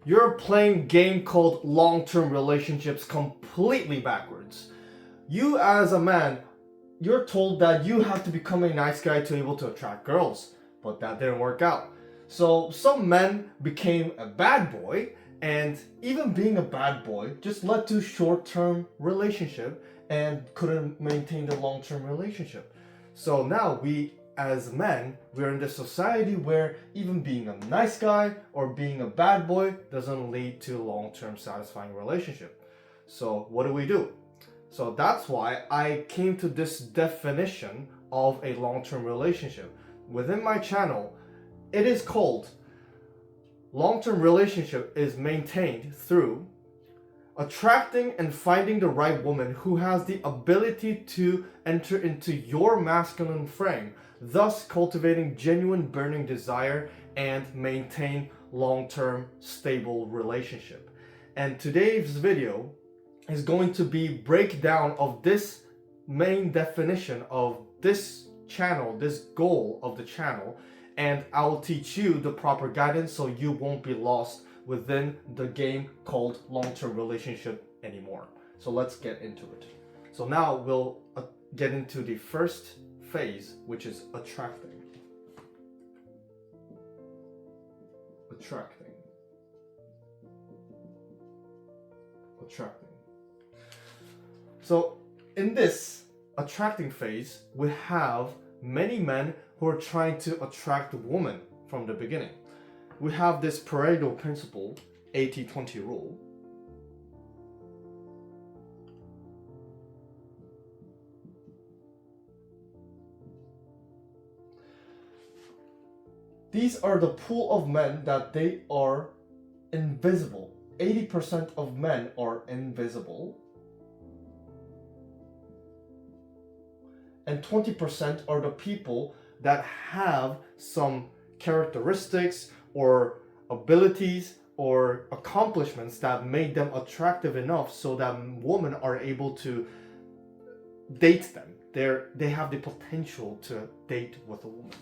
You're playing a game called long-term relationships completely backwards. You as a man, you're told that you have to become a nice guy to be able to attract girls, but that didn't work out. So some men became a bad boy, and even being a bad boy just led to short-term relationship and couldn't maintain the long-term relationship. So now we as men, we're in this society where even being a nice guy or being a bad boy doesn't lead to long-term satisfying relationship. So what do? So that's why I came to this definition of a long-term relationship. Within my channel, it is called long-term relationship is maintained through attracting and finding the right woman who has the ability to enter into your masculine frame, thus cultivating genuine burning desire and maintain long-term stable relationship. And today's video is going to be breakdown of this main definition of this channel, this goal of the channel, and I'll teach you the proper guidance so you won't be lost within the game called long-term relationship anymore. So let's get into it. So now we'll get into the first phase, which is attracting. Attracting. So in this attracting phase, we have many men who are trying to attract women from the beginning. We have this Pareto principle, 80-20 rule. These are the pool of men that they are invisible. 80% of men are invisible. And 20% are the people that have some characteristics or abilities or accomplishments that made them attractive enough so that women are able to date them. They have the potential to date with a woman.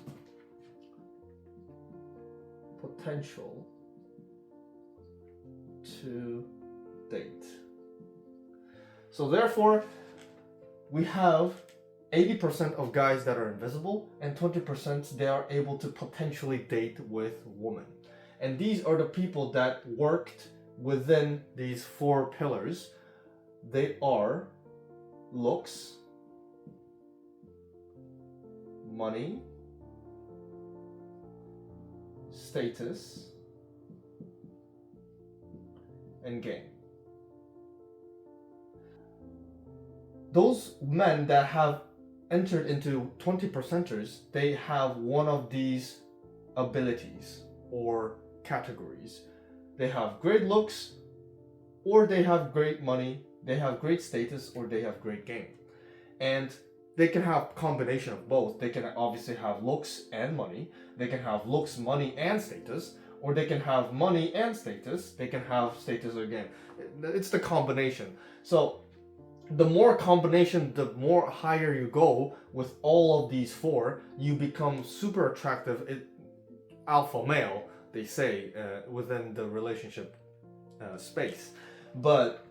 Potential to date. So therefore, we have 80% of guys that are invisible and 20% they are able to potentially date with women. And these are the people that worked within these four pillars. They are looks, money, status, and game. Those men that have entered into 20%ers, they have one of these abilities or categories. They have great looks, or they have great money, they have great status, or they have great game. And they can have combination of both. They can obviously have looks and money. They can have looks, money, and status, or they can have money and status. They can have status again. It's the combination. So the more combination, the more higher you go with all of these four, you become super attractive. Alpha male, they say, within the relationship space. But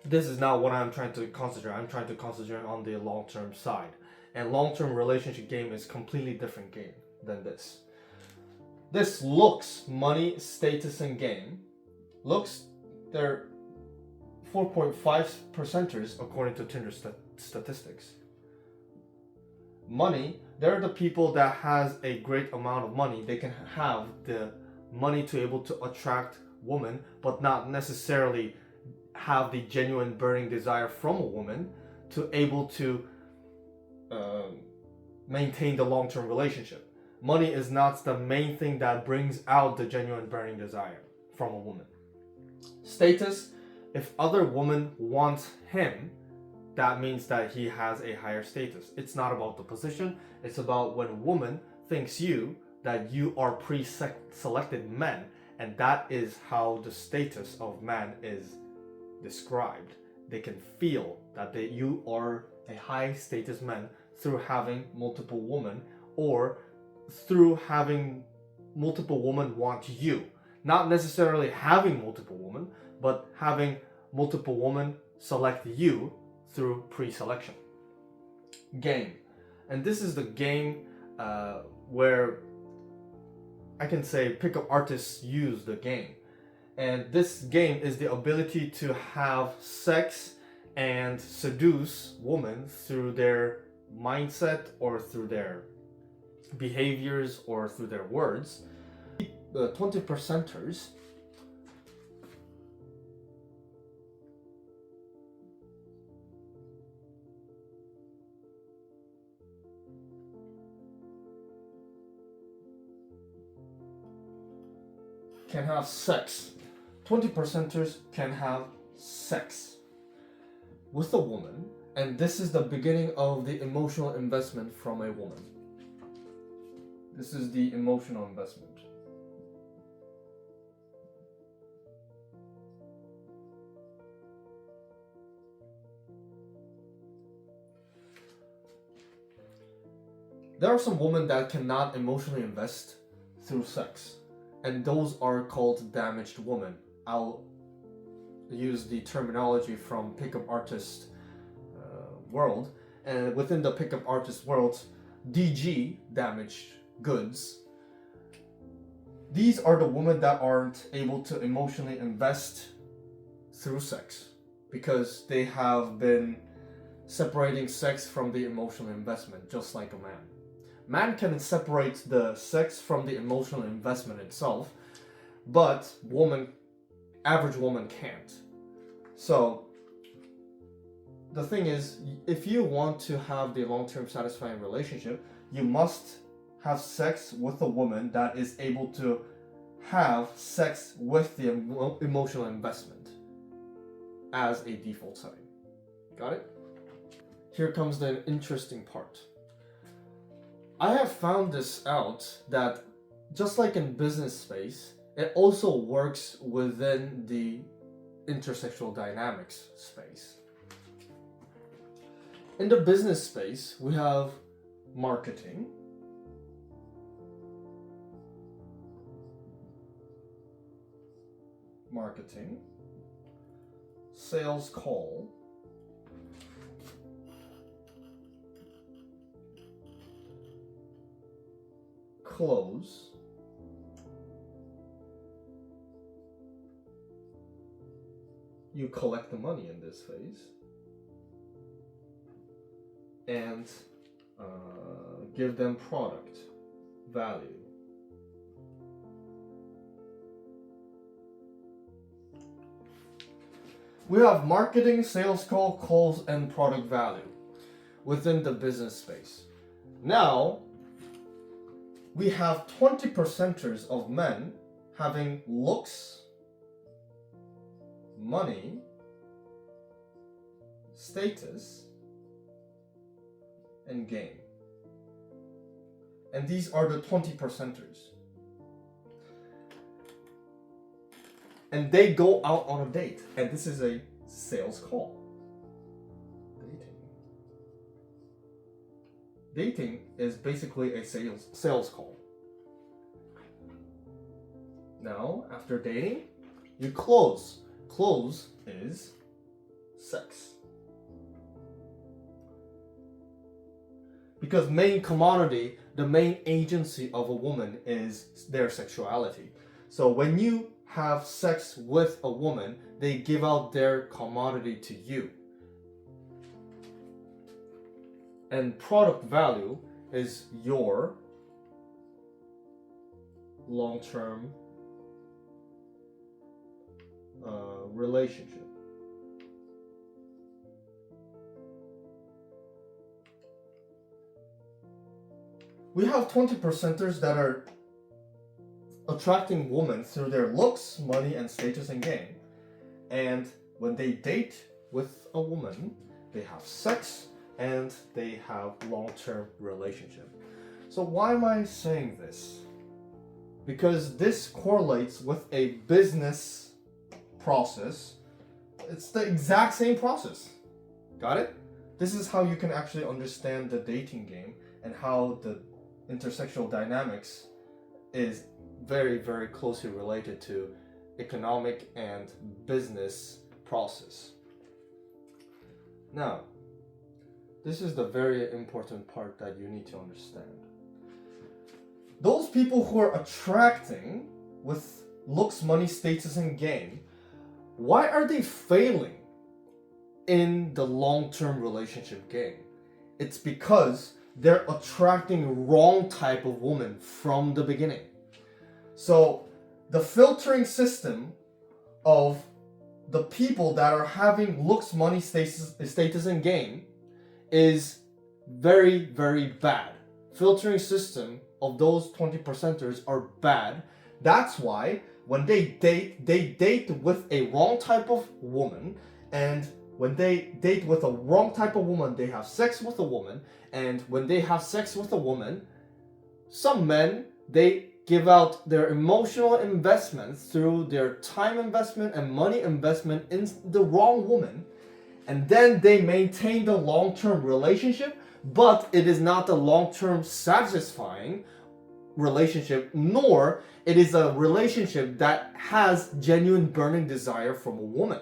this is not what I'm trying to concentrate. I'm trying to concentrate on the long-term side. And long-term relationship game is completely different game than this. This looks, money, status, and game. Looks, they're 4.5%ers according to Tinder statistics. Money, they're the people that has a great amount of money. They can have the money to able to attract women, but not necessarily have the genuine burning desire from a woman to able to maintain the long-term relationship. Money is not the main thing that brings out the genuine burning desire from a woman. Status, if other women want him, that means that he has a higher status. It's not about the position. It's about when a woman thinks that you are pre-selected men, and that is how the status of man is described. They can feel that you are a high status man through having multiple women, or through having multiple women want you. Not necessarily having multiple women, but having multiple women select you through pre-selection. Game. And this is the game where I can say pickup artists use the game. And this game is the ability to have sex and seduce women through their mindset or through their behaviors or through their words. The 20%ers can have sex. 20%ers can have sex with a woman, and this is the beginning of the emotional investment from a woman. This is the emotional investment. There are some women that cannot emotionally invest through sex, and those are called damaged women. I'll use the terminology from pickup artist world, and within the pickup artist world, DG, damaged goods. These are the women that aren't able to emotionally invest through sex because they have been separating sex from the emotional investment, just like a man. Man can separate the sex from the emotional investment itself, but average woman can't. So the thing is, if you want to have the long-term satisfying relationship, you must have sex with a woman that is able to have sex with the emotional investment as a default setting. Got it? Here comes the interesting part. I have found this out that just like in business space, it also works within the intersexual dynamics space. In the business space, we have marketing, sales call, close, you collect the money in this phase, and give them product value. We have marketing, sales call, calls, and product value within the business space. Now, we have 20%ers of men having looks, money, status, and game. And these are the 20%ers. And they go out on a date, and this is a sales call. Dating is basically a sales call. Now, after dating, you close. Close is sex. Because main commodity, the main agency of a woman is their sexuality. So when you have sex with a woman, they give out their commodity to you. And product value is your long-term relationship. We have 20%ers that are attracting women through their looks, money, and status and game. And when they date with a woman, they have sex and they have long-term relationship. So why am I saying this? Because this correlates with a business process. It's the exact same process. Got it? This is how you can actually understand the dating game and how the intersexual dynamics is very, very closely related to economic and business process. Now, this is the very important part that you need to understand. Those people who are attracting with looks, money, status, and gain, why are they failing in the long-term relationship game? It's because they're attracting wrong type of woman from the beginning. So the filtering system of the people that are having looks, money, status, and gain is very, very bad. Filtering system of those 20%ers are bad. That's why when they date with a wrong type of woman, and when they date with a wrong type of woman, they have sex with a woman, and when they have sex with a woman, some men, they give out their emotional investments through their time investment and money investment in the wrong woman, and then they maintain the long-term relationship, but it is not a long-term satisfying relationship, nor it is a relationship that has genuine burning desire from a woman.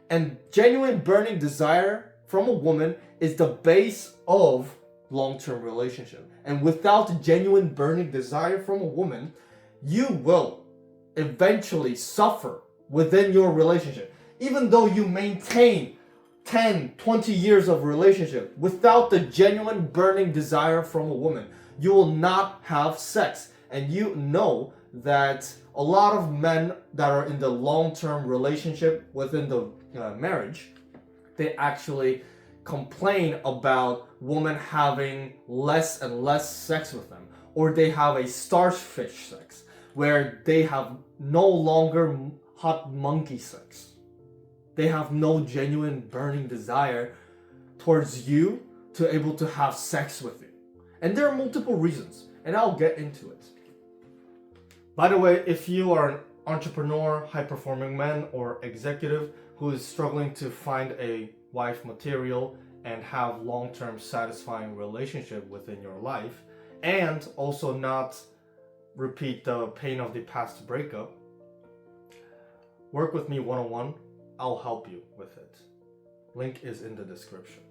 And genuine burning desire from a woman is the base of long-term relationship. And without genuine burning desire from a woman, you will eventually suffer within your relationship. Even though you maintain 10, 20 years of relationship, without the genuine burning desire from a woman, you will not have sex. And you know that a lot of men that are in the long-term relationship within the marriage, they actually complain about women having less and less sex with them, or they have a starfish sex where they have no longer hot monkey sex. They have no genuine burning desire towards you to able to have sex with you. And there are multiple reasons, and I'll get into it. By the way, if you are an entrepreneur, high-performing man, or executive who is struggling to find a wife material and have long-term satisfying relationship within your life, and also not repeat the pain of the past breakup, work with me one-on-one. I'll help you with it. Link is in the description.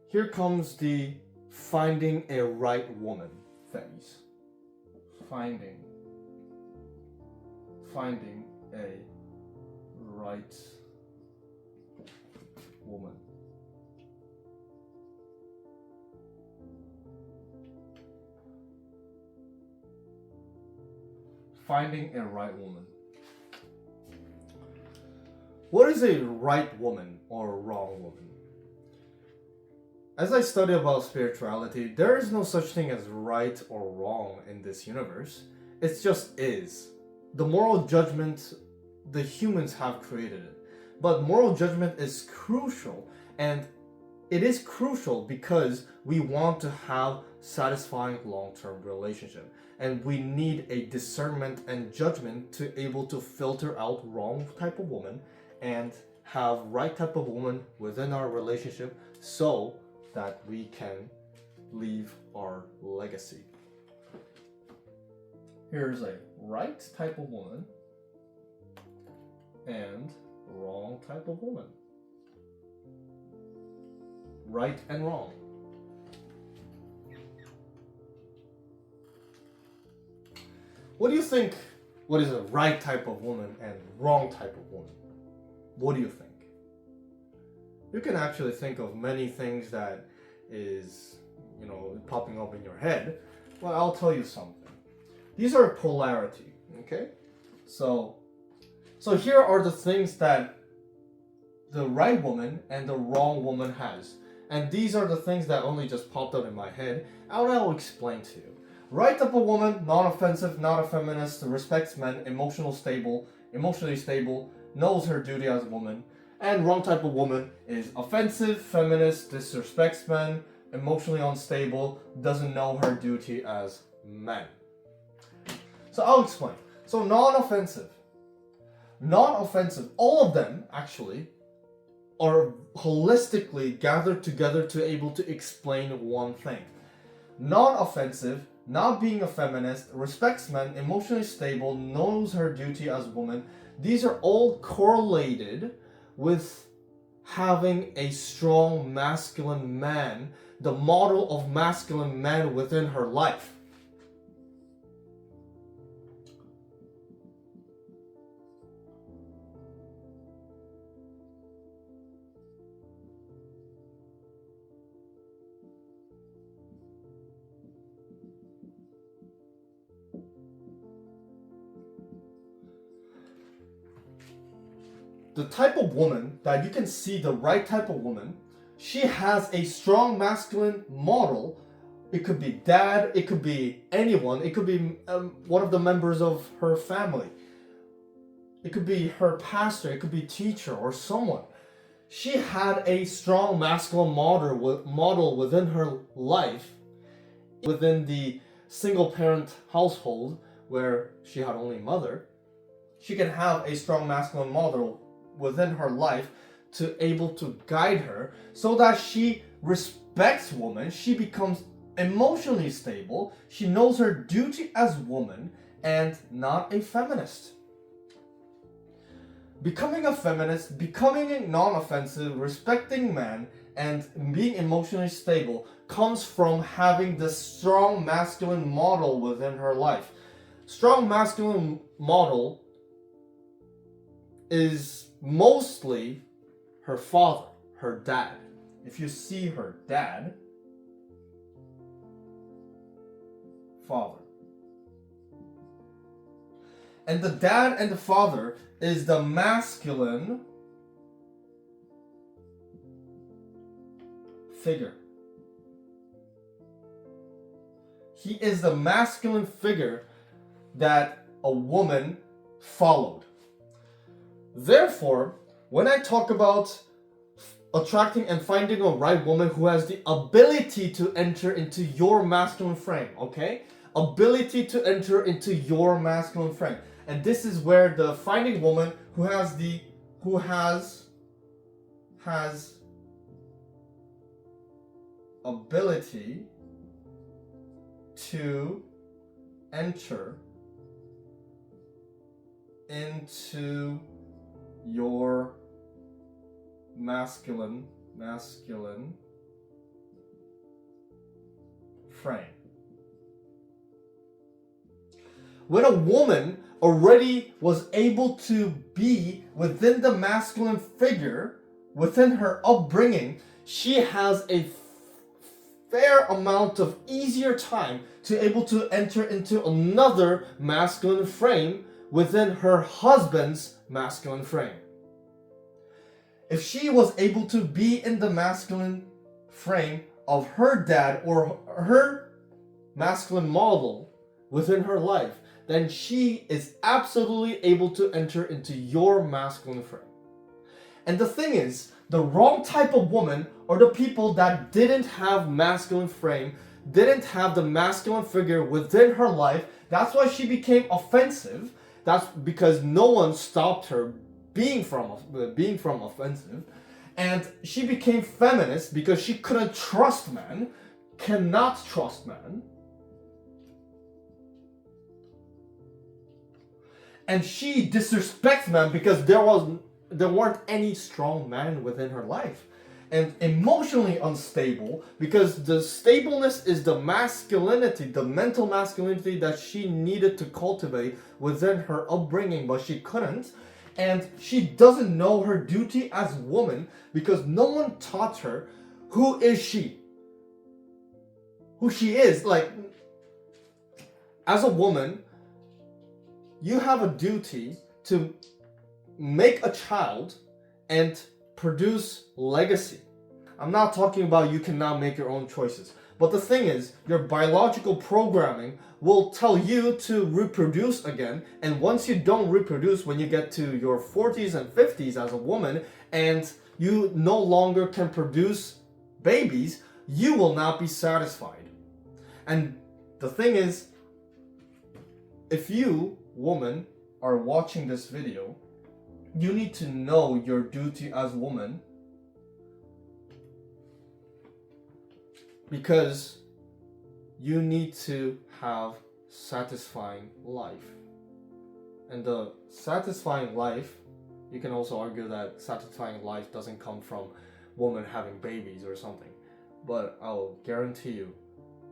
Here comes the finding a right woman phase. Finding a right woman. Finding a right woman. What is a right woman or a wrong woman? As I study about spirituality, there is no such thing as right or wrong in this universe. It just is. The moral judgment, the humans have created it. But moral judgment is crucial, and it is crucial because we want to have satisfying long-term relationship. And we need a discernment and judgment to able to filter out wrong type of woman and have right type of woman within our relationship so that we can leave our legacy. Here's a right type of woman and wrong type of woman. Right and wrong. What do you think? What is a right type of woman and wrong type of woman? What do you think? You can actually think of many things that is, popping up in your head. Well, I'll tell you something. These are polarity, okay? So here are the things that the right woman and the wrong woman has. And these are the things that only just popped up in my head, and I'll explain to you. Right type of woman, non-offensive, not a feminist, respects men, emotionally stable, knows her duty as a woman. And wrong type of woman is offensive, feminist, disrespects men, emotionally unstable, doesn't know her duty as men. So I'll explain. So non-offensive, all of them actually are holistically gathered together to able to explain one thing. Non-offensive not being a feminist, respects men, emotionally stable, knows her duty as a woman. These are all correlated with having a strong masculine man, the model of masculine man within her life. The type of woman that you can see, the right type of woman, she has a strong masculine model. It could be dad, it could be anyone, it could be one of the members of her family, it could be her pastor, it could be teacher or someone. She had a strong masculine model within her life, within the single parent household where she had only a mother. She can have a strong masculine model within her life to able to guide her so that she respects women, she becomes emotionally stable, she knows her duty as woman and not a feminist. Becoming a feminist, becoming a non-offensive, respecting man, and being emotionally stable comes from having this strong masculine model within her life. Strong masculine model is mostly her father, her dad. If you see her dad, father. And the dad and the father is the masculine figure. He is the masculine figure that a woman followed. Therefore, when I talk about attracting and finding a right woman who has the ability to enter into your masculine frame, okay? Ability to enter into your masculine frame. And this is where the finding woman who has ability to enter into your masculine frame. When a woman already was able to be within the masculine figure, within her upbringing, she has a fair amount of easier time to able to enter into another masculine frame within her husband's masculine frame. If she was able to be in the masculine frame of her dad or her masculine model within her life, then she is absolutely able to enter into your masculine frame. And the thing is, the wrong type of woman are the people that didn't have masculine frame, didn't have the masculine figure within her life. That's why she became offensive. That's because no one stopped her being from offensive. And she became feminist because she couldn't trust men, cannot trust men. And she disrespects men because there weren't any strong men within her life. And emotionally unstable because the stableness is the masculinity, the mental masculinity that she needed to cultivate within her upbringing, but she couldn't. And she doesn't know her duty as a woman because no one taught her who is she. Who she is. Like, as a woman, you have a duty to make a child and produce legacy. I'm not talking about you cannot make your own choices. But the thing is, your biological programming will tell you to reproduce again. And once you don't reproduce when you get to your 40s and 50s as a woman, and you no longer can produce babies, you will not be satisfied. And the thing is, if you, woman, are watching this video, you need to know your duty as a woman, because you need to have satisfying life. And the satisfying life, you can also argue that satisfying life doesn't come from women having babies or something. But I'll guarantee you,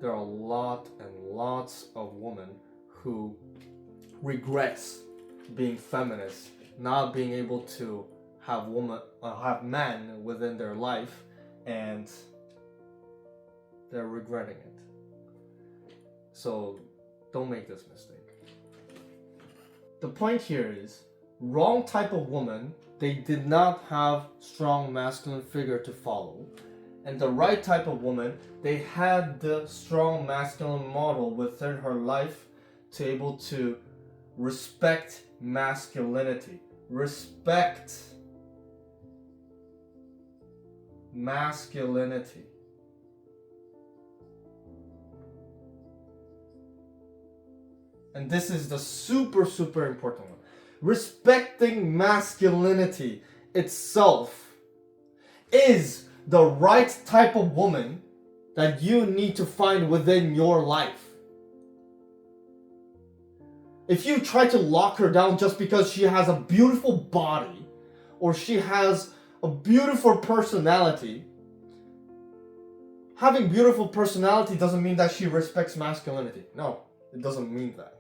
there are a lot and lots of women who regrets being feminist, not being able to have men within their life, and they're regretting it. So don't make this mistake. The point here is, wrong type of woman, they did not have strong masculine figure to follow. And the right type of woman, they had the strong masculine model within her life to able to respect masculinity. Respect masculinity. And this is the super important one. Respecting masculinity itself is the right type of woman that you need to find within your life. If you try to lock her down just because she has a beautiful body or she has a beautiful personality, having beautiful personality doesn't mean that she respects masculinity. No, it doesn't mean that.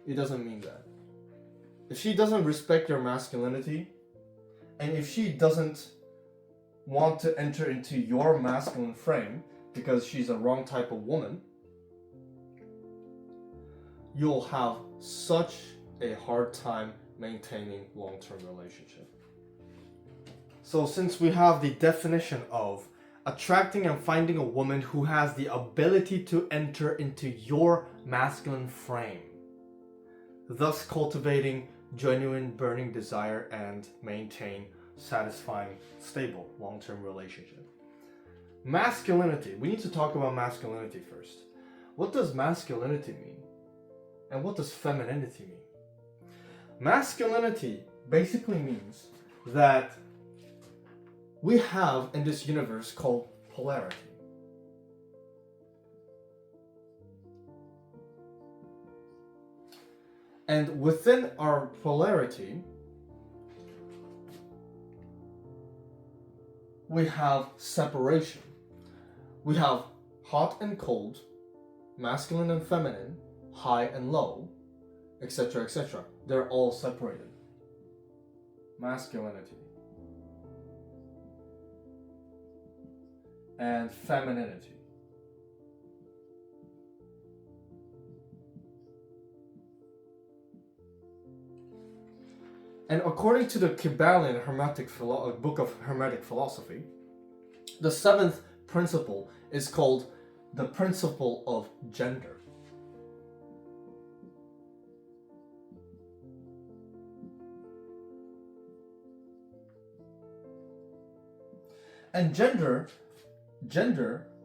It doesn't mean that. If she doesn't respect your masculinity, and if she doesn't want to enter into your masculine frame because she's a wrong type of woman, you'll have such a hard time maintaining long-term relationship. So since we have the definition of attracting and finding a woman who has the ability to enter into your masculine frame, thus cultivating genuine burning desire and maintain satisfying, stable, long-term relationship. Masculinity. We need to talk about masculinity first. What does masculinity mean? And what does femininity mean? Masculinity basically means that we have in this universe called polarity. And within our polarity, we have separation. We have hot and cold, masculine and feminine, high and low, etc., etc. They're all separated. Masculinity and femininity. And according to the Kabbalion book of Hermetic philosophy, the seventh principle is called the principle of gender. And gender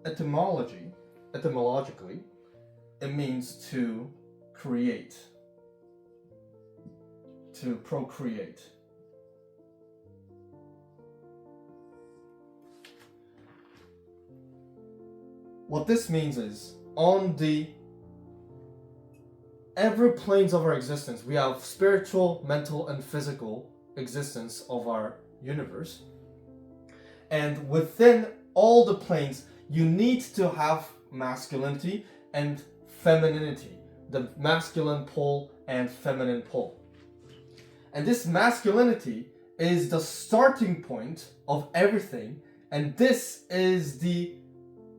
etymologically, it means to create, to procreate. What this means is, on the every planes of our existence, we have spiritual, mental, and physical existence of our universe. And within all the planes, you need to have masculinity and femininity, the masculine pole and feminine pole. And this masculinity is the starting point of everything, and this is the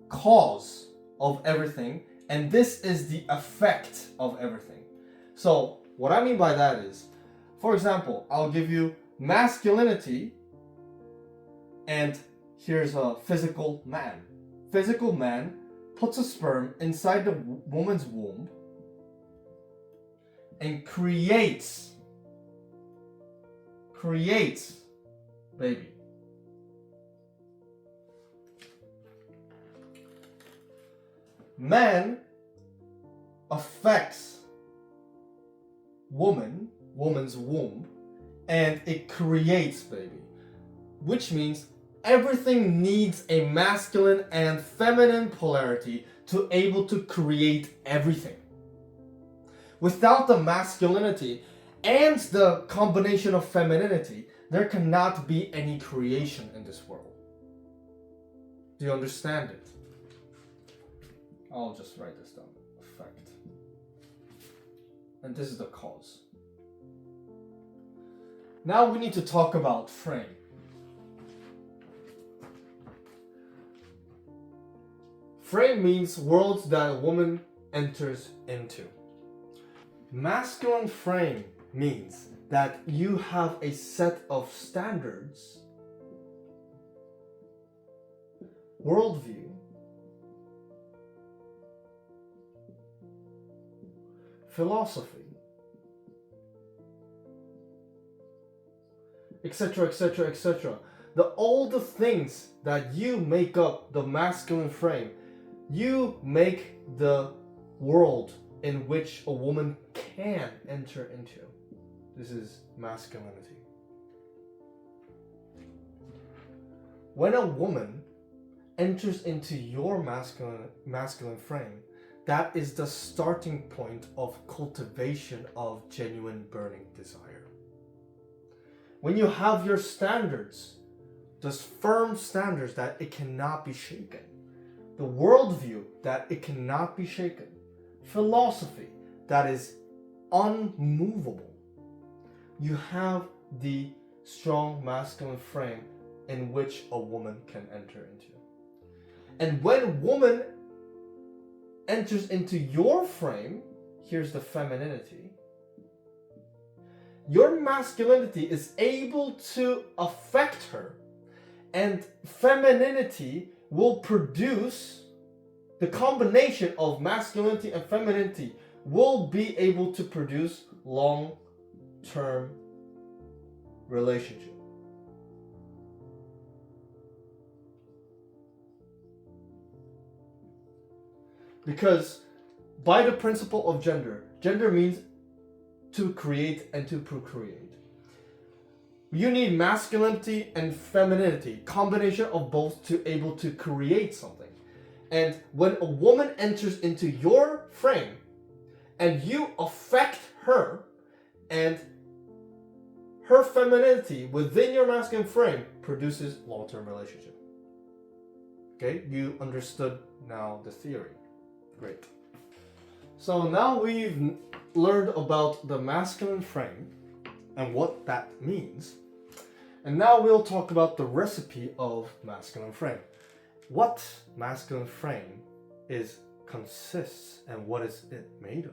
cause of everything, and this is the effect of everything. So what I mean by that is, for example, I'll give you masculinity, and here's a physical man. Physical man puts a sperm inside the woman's womb and creates baby. Man affects woman's womb, and it creates baby, which means everything needs a masculine and feminine polarity to able to create everything. Without the masculinity and the combination of femininity, there cannot be any creation in this world. Do you understand it? I'll just write this down. Effect. And this is the cause. Now we need to talk about frame. Frame means worlds that a woman enters into. Masculine frame means that you have a set of standards, worldview, philosophy, etc., etc., etc. All the things that you make up the masculine frame, you make the world in which a woman can enter into. This is masculinity. When a woman enters into your masculine frame, that is the starting point of cultivation of genuine burning desire. When you have your standards, those firm standards that it cannot be shaken, the worldview that it cannot be shaken, philosophy that is unmovable, you have the strong masculine frame in which a woman can enter into. And when woman enters into your frame, here's the femininity. Your masculinity is able to affect her, and femininity will produce the combination of masculinity and femininity will be able to produce long-term relationship. Because by the principle of gender means to create and to procreate. You need masculinity and femininity, combination of both to able to create something. And when a woman enters into your frame and you affect her, and her femininity within your masculine frame produces long-term relationship. Okay, you understood now the theory. Great. So now we've learned about the masculine frame and what that means. And now we'll talk about the recipe of masculine frame. What masculine frame consists and what is it made of?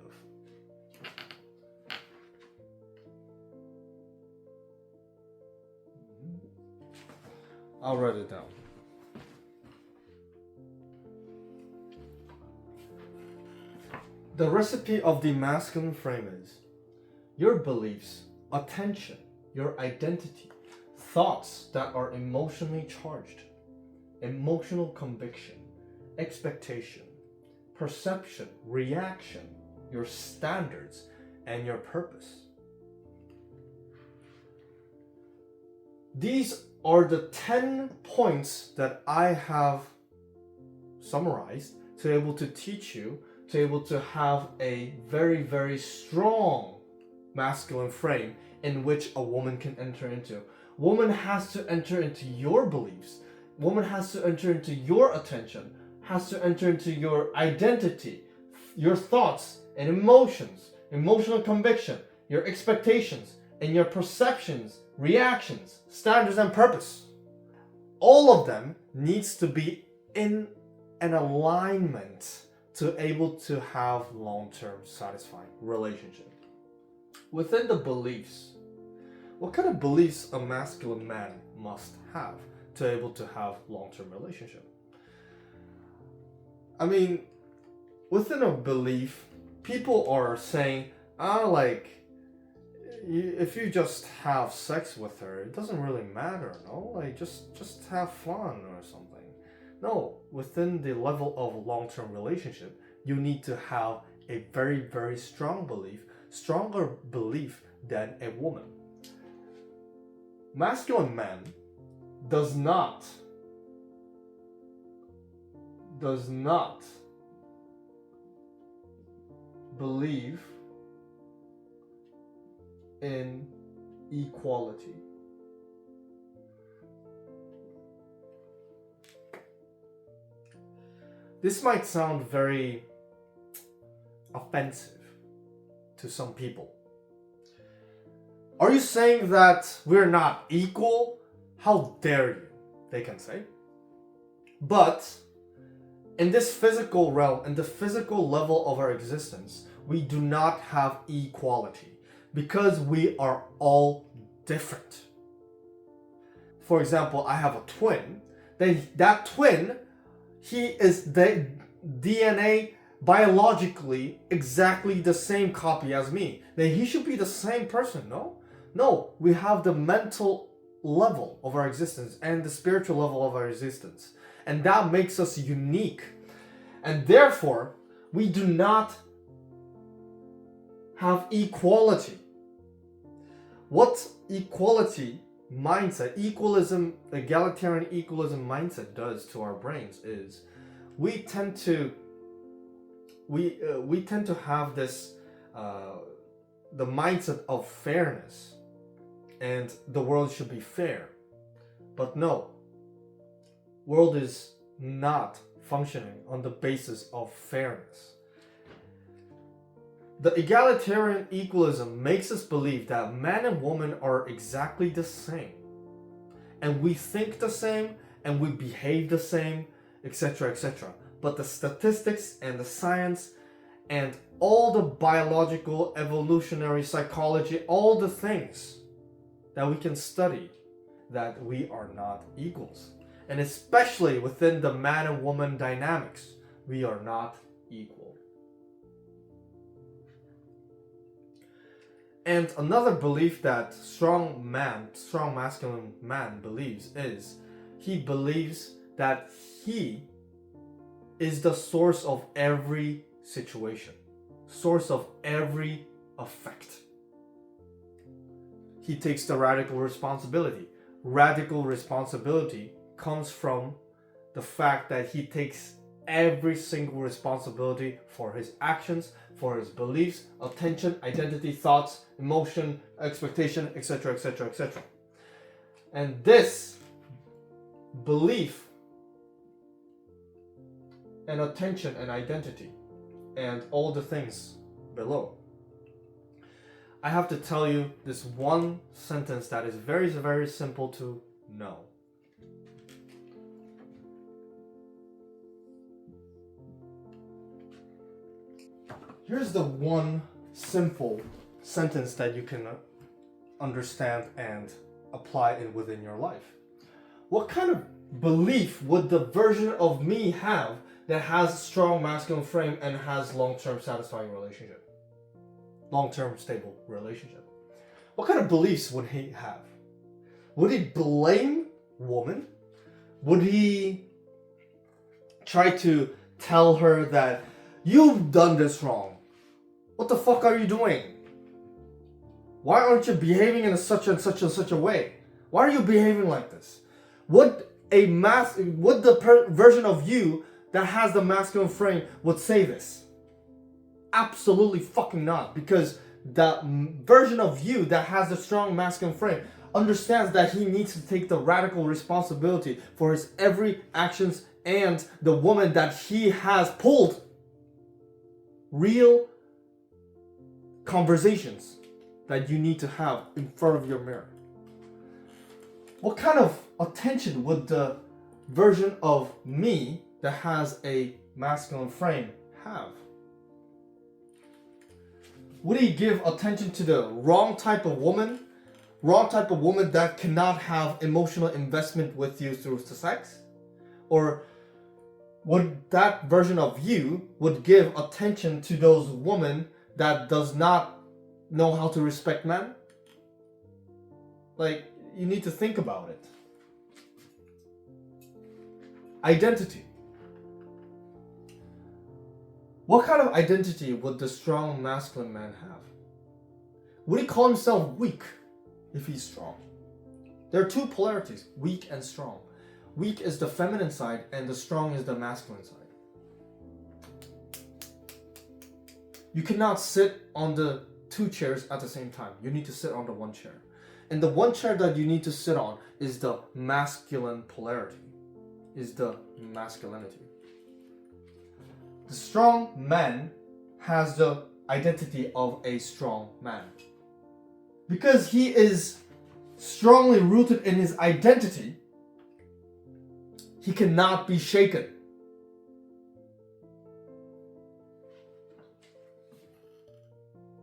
I'll write it down. The recipe of the masculine frame is your beliefs, attention, your identity, thoughts that are emotionally charged, emotional conviction, expectation, perception, reaction, your standards, and your purpose. These are the 10 points that I have summarized to be able to teach you, to be able to have a very, very strong masculine frame in which a woman can enter into. Woman has to enter into your beliefs. Woman has to enter into your attention, has to enter into your identity, your thoughts and emotions, emotional conviction, your expectations, and your perceptions, reactions, standards, and purpose. All of them needs to be in an alignment to able to have long-term satisfying relationship. Within the beliefs, what kind of beliefs a masculine man must have to able to have long-term relationship? I mean, within a belief, people are saying, if you just have sex with her, it doesn't really matter, no? Like, just have fun or something. No, within the level of long-term relationship, you need to have a very, very strong belief, stronger belief than a woman. Masculine man does not does not believe in equality. This might sound very offensive to some people. Are you saying that we're not equal? How dare you? They can say. But in this physical realm, in the physical level of our existence, we do not have equality because we are all different. For example, I have a twin. Then that twin, he is the DNA biologically exactly the same copy as me. Then he should be the same person, no? No, we have the mental level of our existence and the spiritual level of our existence. And that makes us unique. And therefore, we do not have equality. What equality mindset, egalitarian equalism mindset does to our brains is we tend to have this the mindset of fairness, and the world should be fair. But no, world is not functioning on the basis of fairness. The egalitarian equalism makes us believe that man and woman are exactly the same, and we think the same, and we behave the same, etc., etc. But the statistics and the science and all the biological, evolutionary psychology, all the things that we can study, that we are not equals. And especially within the man and woman dynamics, we are not equal. And another belief that strong masculine man believes is, he believes that he is the source of every situation, source of every effect. He takes the radical responsibility. Radical responsibility comes from the fact that he takes every single responsibility for his actions, for his beliefs, attention, identity, thoughts, emotion, expectation, etc., etc., etc. And this belief and attention and identity and all the things below, I have to tell you this one sentence that is very, very simple to know. Here's the one simple sentence that you can understand and apply it within your life. What kind of belief would the version of me have that has a strong masculine frame and has long-term satisfying relationship? Long-term stable relationship. What kind of beliefs would he have? Would he blame woman? Would he try to tell her that you've done this wrong? What the fuck are you doing? Why aren't you behaving in such and such and such a way? Why are you behaving like this? Would the version of you that has the masculine frame would say this? Absolutely fucking not, because the version of you that has the strong masculine frame understands that he needs to take the radical responsibility for his every actions and the woman that he has pulled. Real conversations that you need to have in front of your mirror. What kind of attention would the version of me that has a masculine frame have? Would he give attention to the wrong type of woman? Wrong type of woman that cannot have emotional investment with you through sex? Or would that version of you would give attention to those women that does not know how to respect men? Like, you need to think about it. Identity. What kind of identity would the strong masculine man have? Would he call himself weak if he's strong? There are two polarities, weak and strong. Weak is the feminine side and the strong is the masculine side. You cannot sit on the two chairs at the same time. You need to sit on the one chair. And the one chair that you need to sit on is the masculine polarity, is the masculinity. The strong man has the identity of a strong man. Because he is strongly rooted in his identity, he cannot be shaken.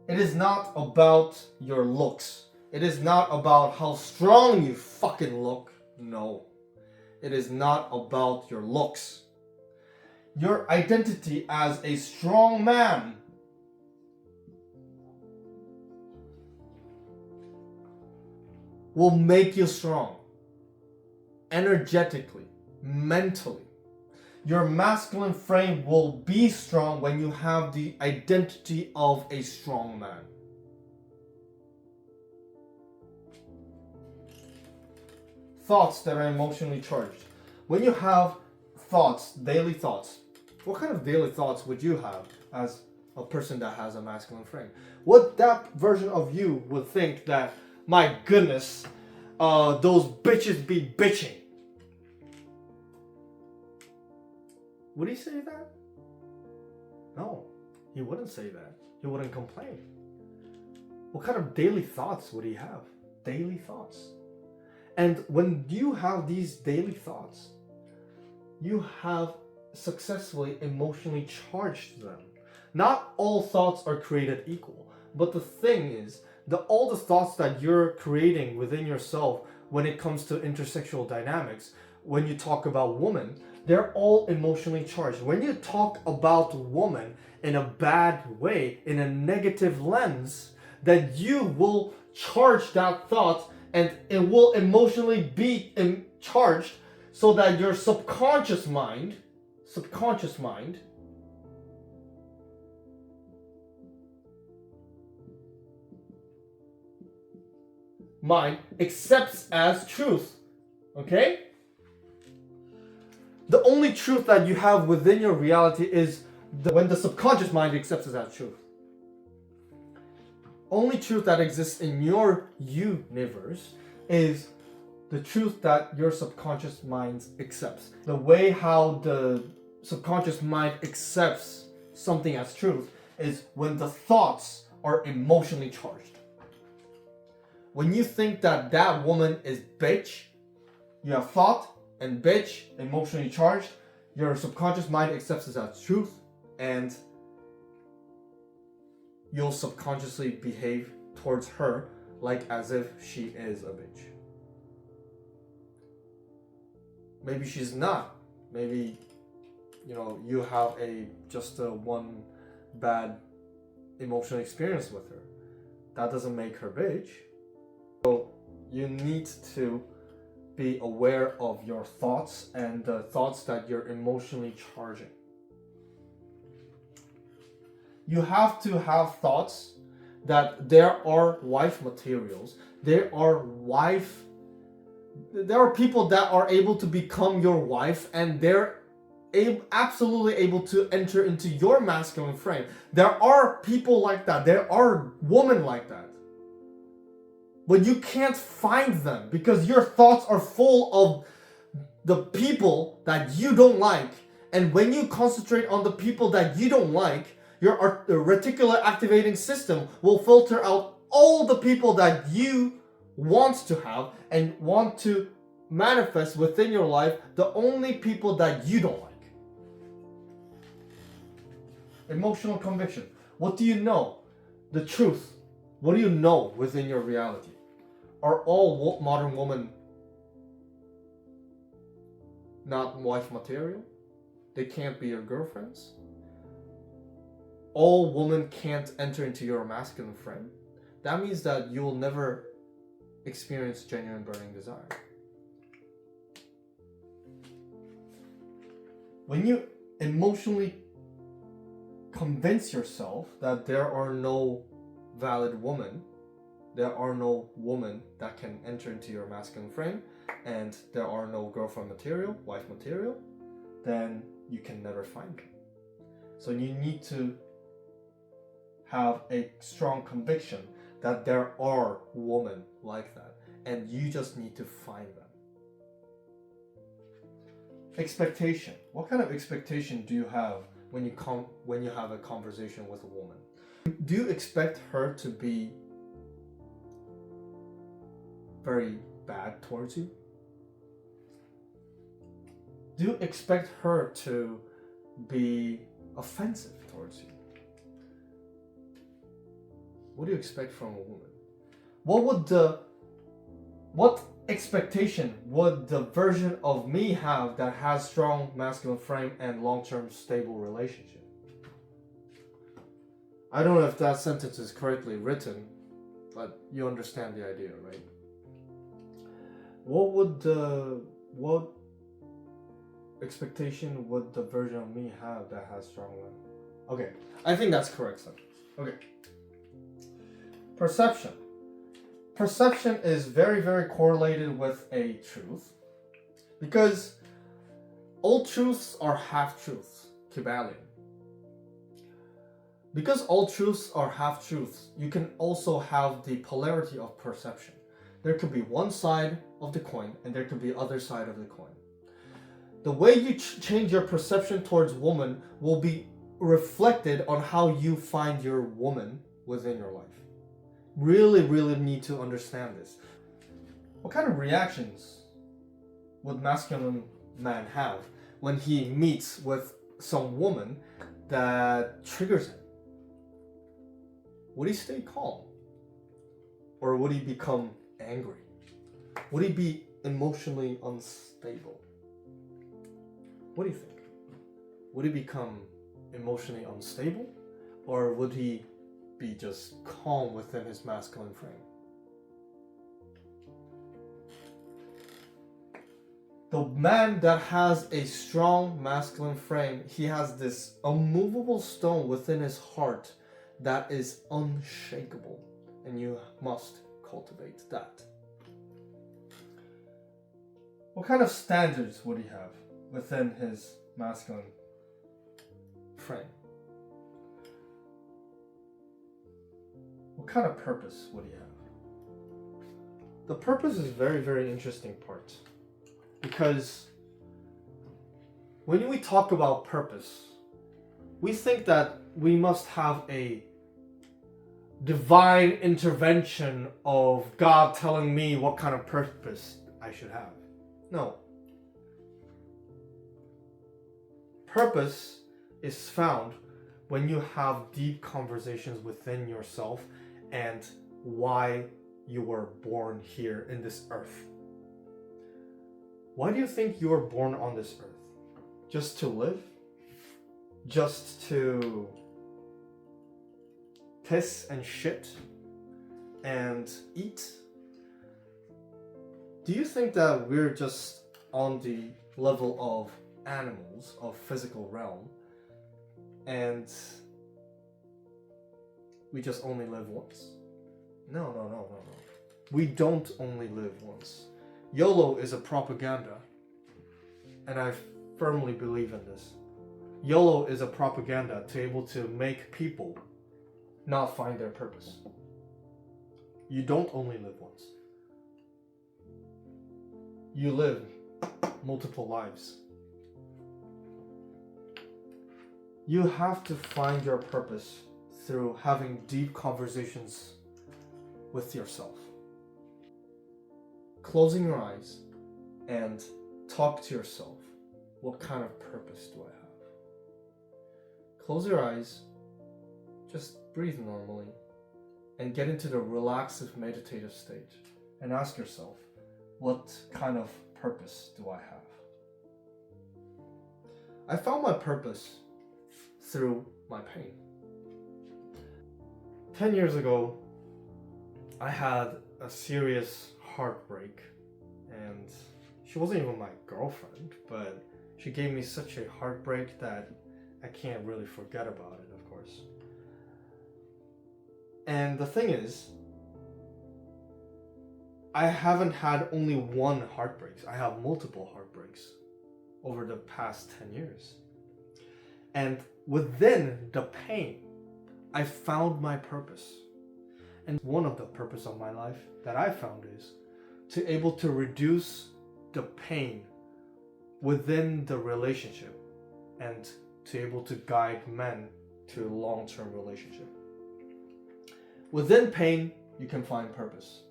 It is not about your looks. It is not about how strong you fucking look. No. It is not about your looks. Your identity as a strong man will make you strong. Energetically, mentally. Your masculine frame will be strong when you have the identity of a strong man. Thoughts that are emotionally charged. When you have thoughts, daily thoughts, what kind of daily thoughts would you have as a person that has a masculine frame? Would that version of you would think that, my goodness, those bitches be bitching? Would he say that? No, he wouldn't say that. He wouldn't complain. What kind of daily thoughts would he have? Daily thoughts. And when you have these daily thoughts, you have successfully emotionally charged them. Not all thoughts are created equal. But the thing is, all the thoughts that you're creating within yourself when it comes to intersexual dynamics, when you talk about women, they're all emotionally charged. When you talk about woman in a bad way, in a negative lens, then you will charge that thought and it will emotionally be charged so that your subconscious mind accepts as truth. Okay? The only truth that you have within your reality is when the subconscious mind accepts it as truth. Only truth that exists in your universe is the truth that your subconscious mind accepts. The way how the subconscious mind accepts something as truth is when the thoughts are emotionally charged. When you think that that woman is bitch, you have thought and bitch, emotionally charged, your subconscious mind accepts it as truth, and you'll subconsciously behave towards her like as if she is a bitch. Maybe she's not. Maybe, you have just a one bad emotional experience with her. That doesn't make her bitch. So you need to be aware of your thoughts and the thoughts that you're emotionally charging. You have to have thoughts that there are wife materials. There are people that are able to become your wife, and they're absolutely able to enter into your masculine frame. There are people like that. There are women like that. But you can't find them because your thoughts are full of the people that you don't like. And when you concentrate on the people that you don't like, your reticular activating system will filter out all the people that you want to have and want to manifest within your life, the only people that you don't like. Emotional conviction. What do you know? The truth. What do you know within your reality? Are all modern women not wife material? They can't be your girlfriends? All women can't enter into your masculine frame? That means that you will never experience genuine burning desire. When you emotionally convince yourself that there are no valid women, there are no women that can enter into your masculine frame, and there are no girlfriend material, wife material, then you can never find them. So you need to have a strong conviction that there are women like that, and you just need to find them. Expectation. What kind of expectation do you have when you have a conversation with a woman? Do you expect her to be very bad towards you? Do you expect her to be offensive towards you? What do you expect from a woman? What expectation would the version of me have that has strong masculine frame and long-term stable relationship? I don't know if that sentence is correctly written, but you understand the idea, right? What expectation would the version of me have that has strong one? Okay, I think that's correct sentence. Okay. Perception. Perception is very, very correlated with a truth, because all truths are half-truths. Keep adding. Because all truths are half-truths, you can also have the polarity of perception. There could be one side of the coin and there could be other side of the coin. The way you change your perception towards woman will be reflected on how you find your woman within your life. Really, really need to understand this. What kind of reactions would masculine man have when he meets with some woman that triggers him? Would he stay calm? Or would he become angry? Would he be emotionally unstable? What do you think? Would he become emotionally unstable? Or would he be just calm within his masculine frame? The man that has a strong masculine frame, he has this unmovable stone within his heart that is unshakable, and you must cultivate that. What kind of standards would he have within his masculine frame? What kind of purpose would he have? The purpose is a very, very interesting part, because when we talk about purpose, we think that we must have a divine intervention of God telling me what kind of purpose I should have. No. Purpose is found when you have deep conversations within yourself and why you were born here in this earth. Why do you think you were born on this earth? Just to live? Just to piss and shit and eat? Do you think that we're just on the level of animals, of physical realm, and we just only live once? No. We don't only live once. YOLO is a propaganda, and I firmly believe in this. YOLO is a propaganda to able to make people not find their purpose. You don't only live once. You live multiple lives. You have to find your purpose through having deep conversations with yourself. Closing your eyes and talk to yourself. What kind of purpose do I have? Close your eyes, just breathe normally, and get into the relaxive meditative state and ask yourself, what kind of purpose do I have? I found my purpose through my pain. 10 years ago, I had a serious heartbreak, and she wasn't even my girlfriend, but she gave me such a heartbreak that I can't really forget about it, of course. And the thing is, I haven't had only one heartbreak. I have multiple heartbreaks over the past 10 years. And within the pain, I found my purpose. And one of the purpose of my life that I found is to able to reduce the pain within the relationship and to able to guide men to a long-term relationship. Within pain, you can find purpose.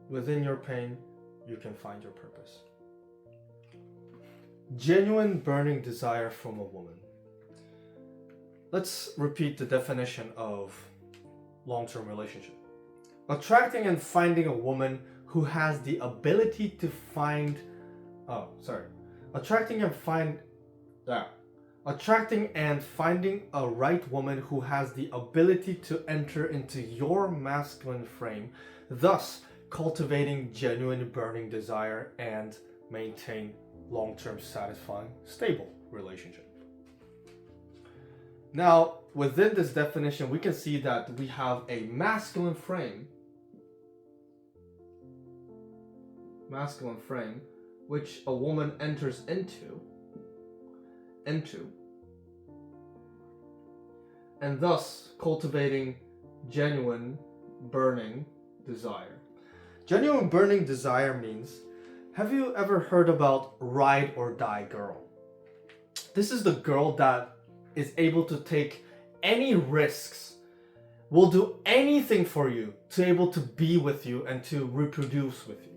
Within your pain, you can find your purpose. Genuine burning desire from a woman. Let's repeat the definition of long-term relationship. Attracting and finding a woman who has the ability to find attracting and finding a right woman who has the ability to enter into your masculine frame, thus cultivating genuine burning desire and maintain long-term satisfying, stable relationship. Now, within this definition, we can see that we have a masculine frame, which a woman enters into, and thus cultivating genuine burning desire. Genuine burning desire means, have you ever heard about ride or die girl? This is the girl that is able to take any risks, will do anything for you to able to be with you and to reproduce with you.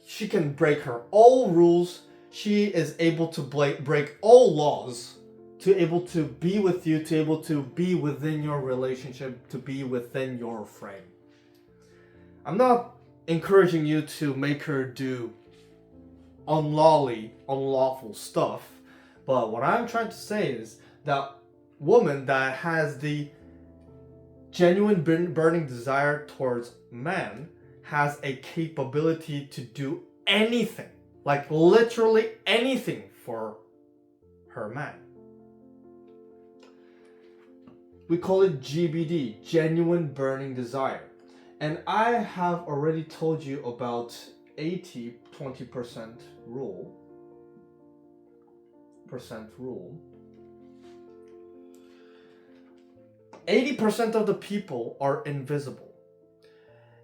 She can break her all rules. She is able to break all laws to able to be with you, to able to be within your relationship, to be within your frame. I'm not encouraging you to make her do unlawful stuff, but what I'm trying to say is that woman that has the genuine burning desire towards man has a capability to do anything, like literally anything for her man. We call it GBD, genuine burning desire. And I have already told you about 80-20% rule. 80% of the people are invisible.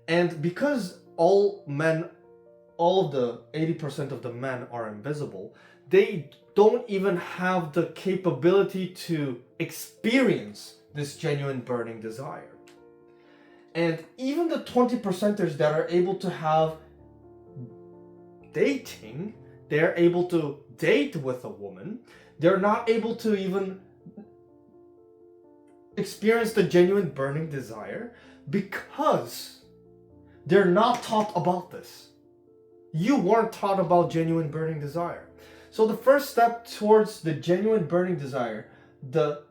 And because all of the 80% of the men are invisible, they don't even have the capability to experience this genuine burning desire. And even the 20%ers that are able to have dating, they're able to date with a woman, they're not able to even experience the genuine burning desire because they're not taught about this. You weren't taught about genuine burning desire. So the first step towards the genuine burning desire, the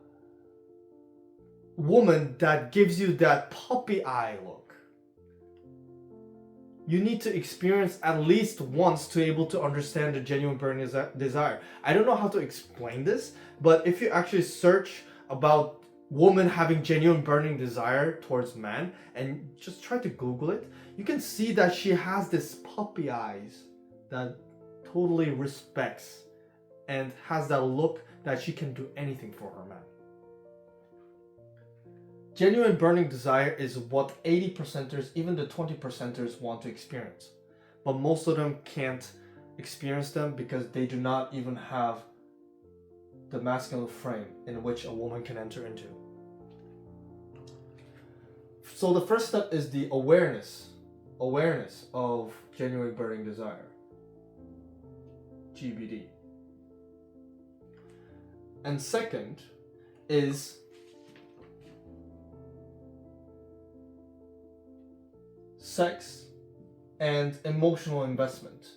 woman that gives you that puppy eye look, you need to experience at least once to able to understand the genuine burning desire. I don't know how to explain this, but if you actually search about woman having genuine burning desire towards man and just try to Google it, you can see that she has this puppy eyes that totally respects and has that look that she can do anything for her man. Genuine burning desire is what 80%ers, even the 20%ers want to experience. But most of them can't experience them because they do not even have the masculine frame in which a woman can enter into. So the first step is the awareness of genuine burning desire, GBD. And second is sex and emotional investment.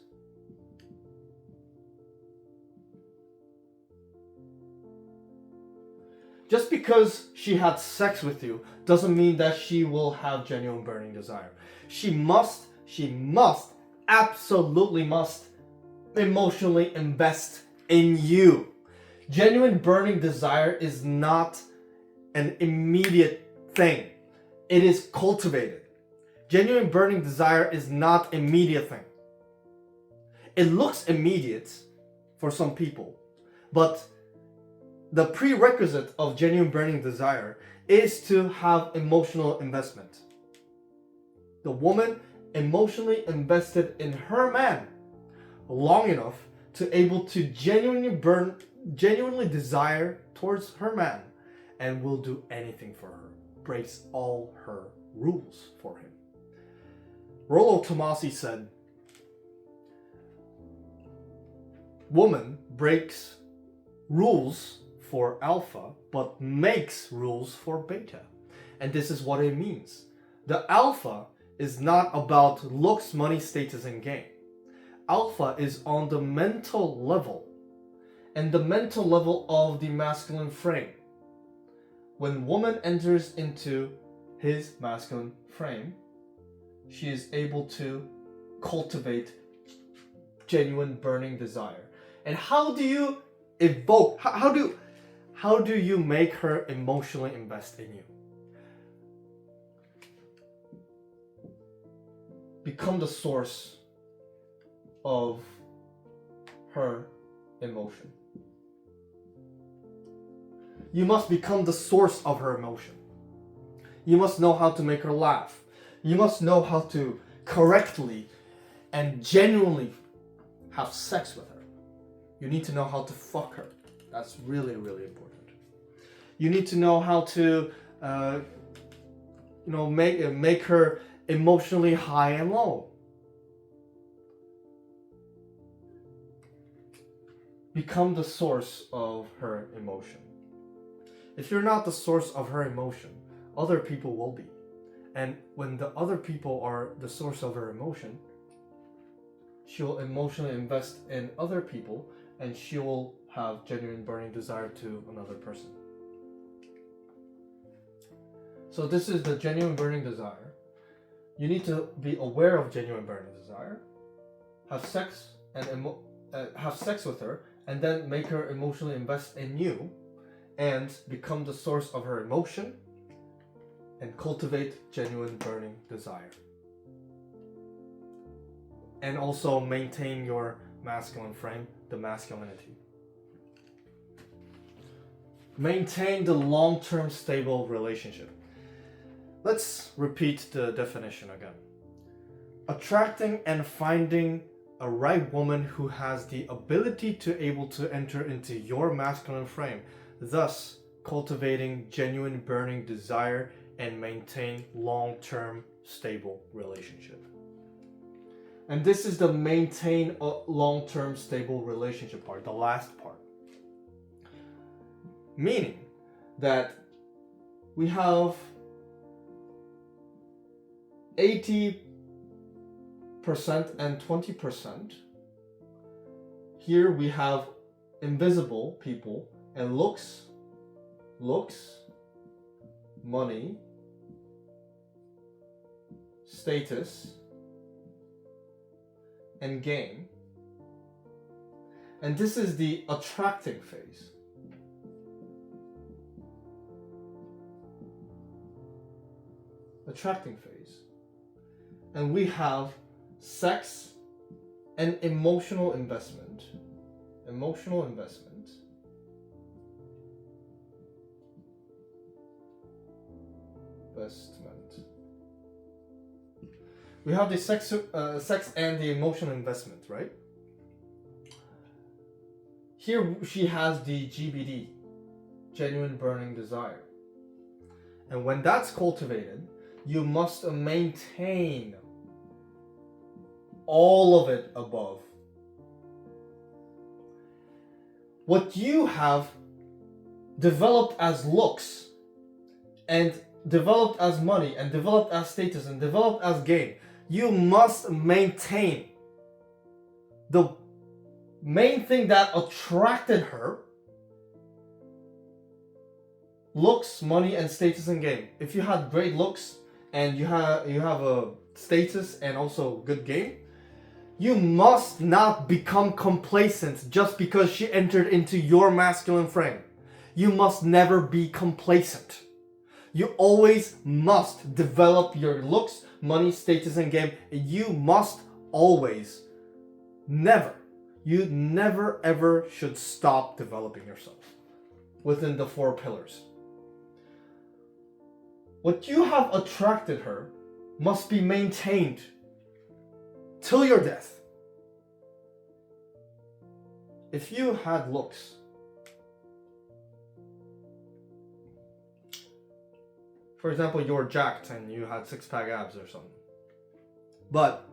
Just because she had sex with you doesn't mean that she will have genuine burning desire. She absolutely must emotionally invest in you. Genuine burning desire is not an immediate thing. It is cultivated. Genuine burning desire is not an immediate thing. It looks immediate for some people, but the prerequisite of genuine burning desire is to have emotional investment. The woman emotionally invested in her man long enough to able to genuinely desire towards her man, and will do anything for her, breaks all her rules for him. Rollo Tomasi said, woman breaks rules for alpha, but makes rules for beta. And this is what it means. The alpha is not about looks, money, status, and gain. Alpha is on the mental level, and the mental level of the masculine frame. When woman enters into his masculine frame, she is able to cultivate genuine burning desire. And how do you evoke, how do you make her emotionally invest in you? Become the source of her emotion. You must become the source of her emotion. You must know how to make her laugh. You must know how to correctly and genuinely have sex with her. You need to know how to fuck her. That's really, really important. You need to know how to, make her emotionally high and low. Become the source of her emotion. If you're not the source of her emotion, other people will be. And when the other people are the source of her emotion, she'll emotionally invest in other people, and she will have genuine burning desire to another person. So this is the genuine burning desire. You need to be aware of genuine burning desire, have sex with her, and then make her emotionally invest in you, and become the source of her emotion, and cultivate genuine burning desire. And also maintain your masculine frame, the masculinity. Maintain the long-term stable relationship. Let's repeat the definition again. Attracting and finding a right woman who has the ability to able to enter into your masculine frame, thus cultivating genuine burning desire and maintain long-term stable relationship. And this is the maintain a long-term stable relationship part, the last part. Meaning that we have 80% and 20%. Here we have invisible people and looks, money, status, and gain. And this is the attracting phase. Attracting phase. And we have sex and emotional investment. Emotional investment. We have the sex and the emotional investment, right? Here she has the GBD, genuine burning desire. And when that's cultivated, you must maintain all of it above. What you have developed as looks, and developed as money, and developed as status, and developed as gain, you must maintain the main thing that attracted her: looks, money, and status and gain. If you had great looks and you have a status and also good gain, you must not become complacent just because she entered into your masculine frame. You must never be complacent. You always must develop your looks, money, status, and gain. You must always, you never ever should stop developing yourself. within the 4 pillars. What you have attracted her must be maintained till your death. If you had looks, for example, you're jacked and you had 6-pack abs or something, but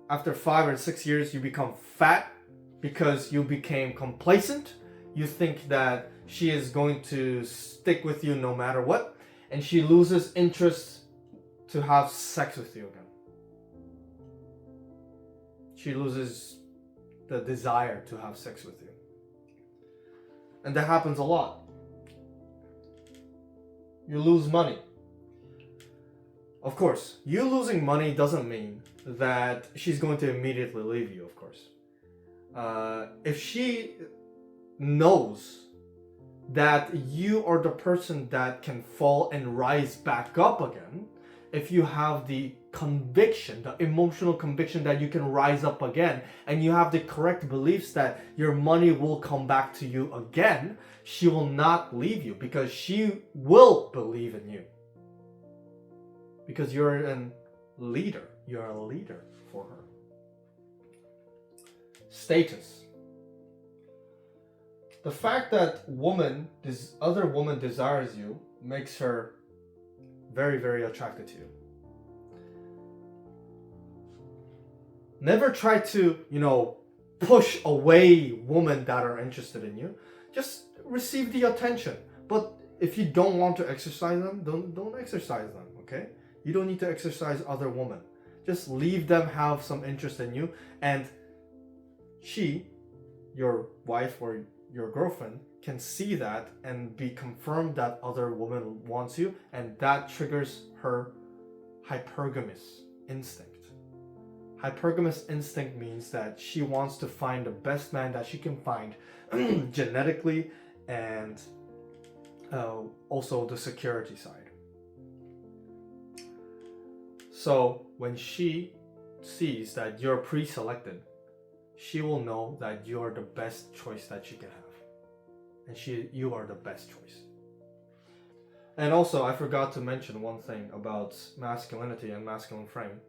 after 5 or 6 years you become fat because you became complacent, you think that she is going to stick with you no matter what, and she loses interest to have sex with you again. She loses the desire to have sex with you. And that happens a lot. You lose money. Of course, you losing money doesn't mean that she's going to immediately leave you, of course. If she knows that you are the person that can fall and rise back up again, if you have the conviction, the emotional conviction that you can rise up again, and you have the correct beliefs that your money will come back to you again, she will not leave you because she will believe in you. Because you're a leader. You're a leader for her. Status. The fact that this other woman desires you makes her very, very attracted to you. Never try to, push away women that are interested in you. Just receive the attention. But if you don't want to exercise them, don't exercise them, okay? You don't need to exercise other women. Just leave them have some interest in you, and she, your wife or your girlfriend, can see that and be confirmed that other woman wants you, and that triggers her hypergamous instinct. Hypergamous instinct means that she wants to find the best man that she can find genetically, and also the security side. So when she sees that you're pre-selected, she will know that you're the best choice that she can have. And you are the best choice. And also, I forgot to mention one thing about masculinity and masculine frame.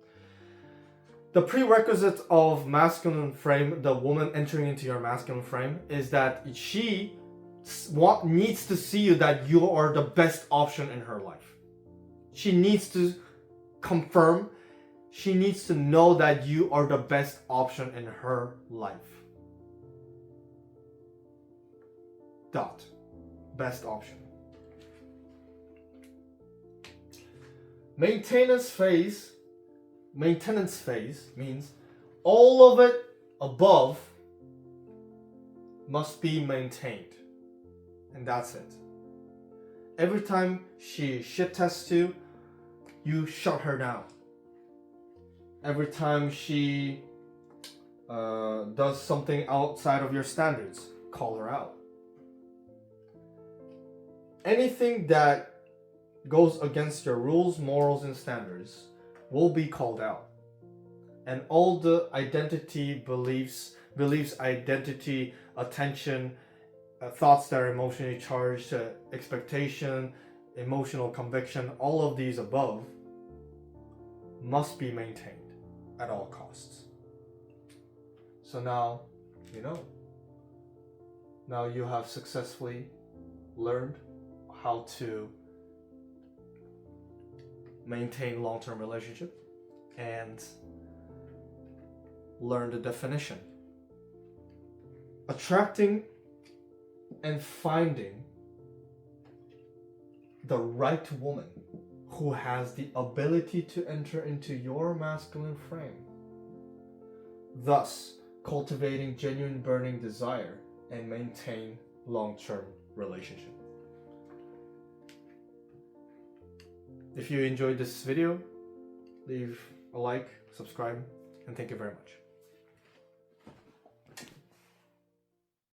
The prerequisite of masculine frame, the woman entering into your masculine frame, is that she needs to see you that you are the best option in her life. She needs to confirm, she needs to know that you are the best option in her life. Dot. Best option. Maintenance phase means all of it above must be maintained. And that's it. Every time she shit tests you, you shut her down. Every time she does something outside of your standards, call her out. Anything that goes against your rules, morals, and standards will be called out. And all the identity beliefs, identity, attention, thoughts that are emotionally charged, expectation, emotional conviction, all of these above must be maintained at all costs. So now you know. Now you have successfully learned how to maintain long-term relationship and learn the definition. Attracting and finding the right woman who has the ability to enter into your masculine frame, thus cultivating genuine burning desire and maintain long-term relationship. If you enjoyed this video, leave a like, subscribe, and thank you very much.